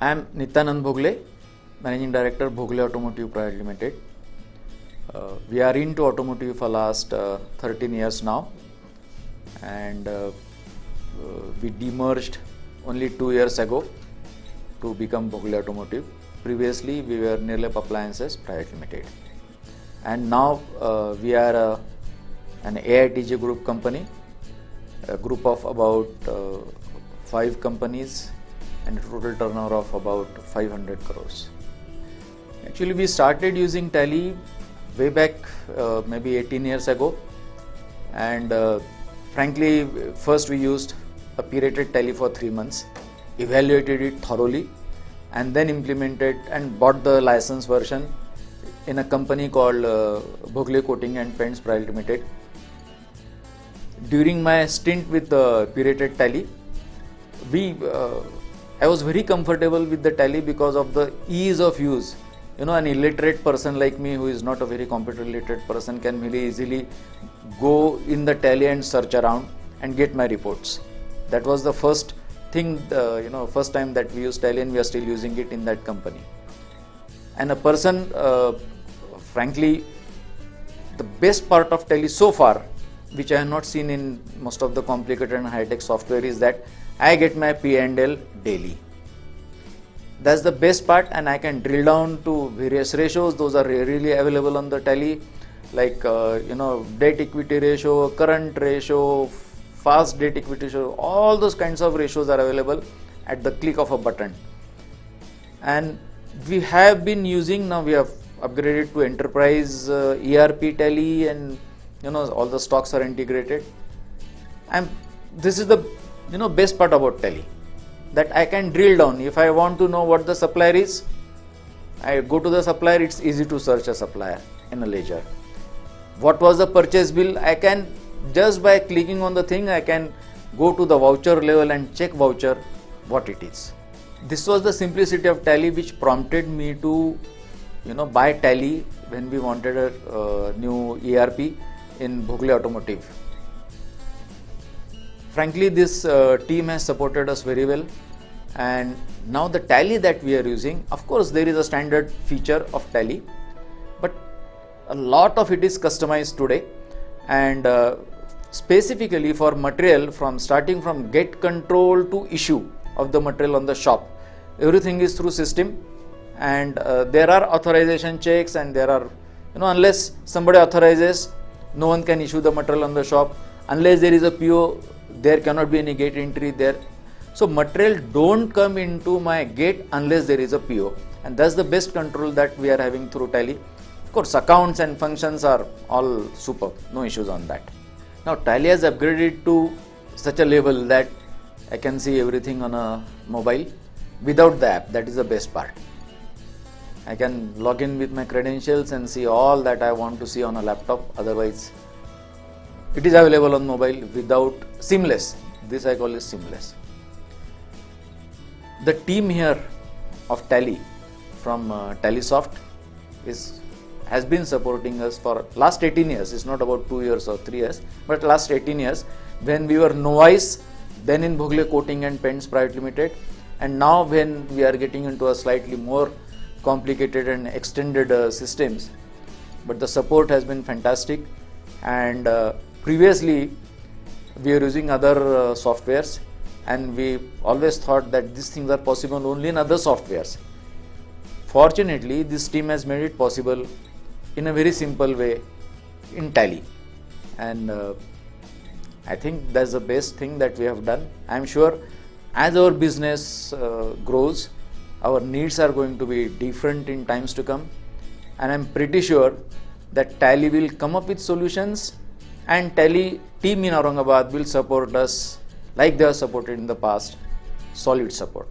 I am Nityanand Bhogle, Managing Director, Bhogle Automotive Private Limited. We are into automotive for last 13 years now, and we demerged only 2 years ago to become Bhogle Automotive. Previously, we were Nirlep Appliances Private Limited, and now we are an AITJ Group company, a group of about 5 companies and a total turnover of about 500 crores. Actually, we started using Tally way back maybe 18 years ago, and frankly, first we used a pirated Tally for 3 months, evaluated it thoroughly, and then implemented and bought the license version in a company called Bhogle Coating and Paints Private Limited. During my stint with the pirated Tally, I was very comfortable with the Tally because of the ease of use. You know, an illiterate person like me, who is not a very computer literate person, can very easily go in the Tally and search around and get my reports. That was the first thing, first time that we used Tally, and we are still using it in that company. And a person, frankly, the best part of Tally so far, which I have not seen in most of the complicated and high-tech software, is that I get my P&L daily. That's the best part, and I can drill down to various ratios. Those are really available on the Tally, like debt equity ratio, current ratio, fast debt equity ratio. All those kinds of ratios are available at the click of a button. And we have been using, now we have upgraded to enterprise ERP Tally, and all the stocks are integrated. And this is the best part about Tally, that I can drill down. If I want to know what the supplier is, I go to the supplier. It's easy to search a supplier in a ledger. What was the purchase bill? I can, just by clicking on the thing, I can go to the voucher level and check voucher what it is. This was the simplicity of Tally which prompted me to buy Tally when we wanted a new ERP in Bhogle Automotive. Frankly, this team has supported us very well, and now the Tally that we are using, of course there is a standard feature of Tally, but a lot of it is customized today, and specifically for material, starting from get control to issue of the material on the shop, everything is through system, and there are authorization checks, and there are unless somebody authorizes, no one can issue the material on the shop. Unless there is a PO, there cannot be any gate entry there. So material don't come into my gate unless there is a PO, and that's the best control that we are having through Tally. Of course, accounts and functions are all superb, no issues on that. Now Tally has upgraded to such a level that I can see everything on a mobile without the app. That is the best part. I can log in with my credentials and see all that I want to see on a laptop. Otherwise, it is available on mobile without seamless. This I call is seamless. The team here of Tally from Tallysoft has been supporting us for last 18 years. It's not about 2 years or 3 years, but last 18 years, when we were novice, then in Bhogle Coating and Paints Private Limited, and now when we are getting into a slightly more complicated and extended systems, but the support has been fantastic. And previously we were using other softwares, and we always thought that these things are possible only in other softwares. Fortunately, this team has made it possible in a very simple way in Tally, and I think that's the best thing that we have done. I am sure as our business grows, our needs are going to be different in times to come, and I'm pretty sure that Tally will come up with solutions, and Tally team in Aurangabad will support us like they have supported in the past. Solid support.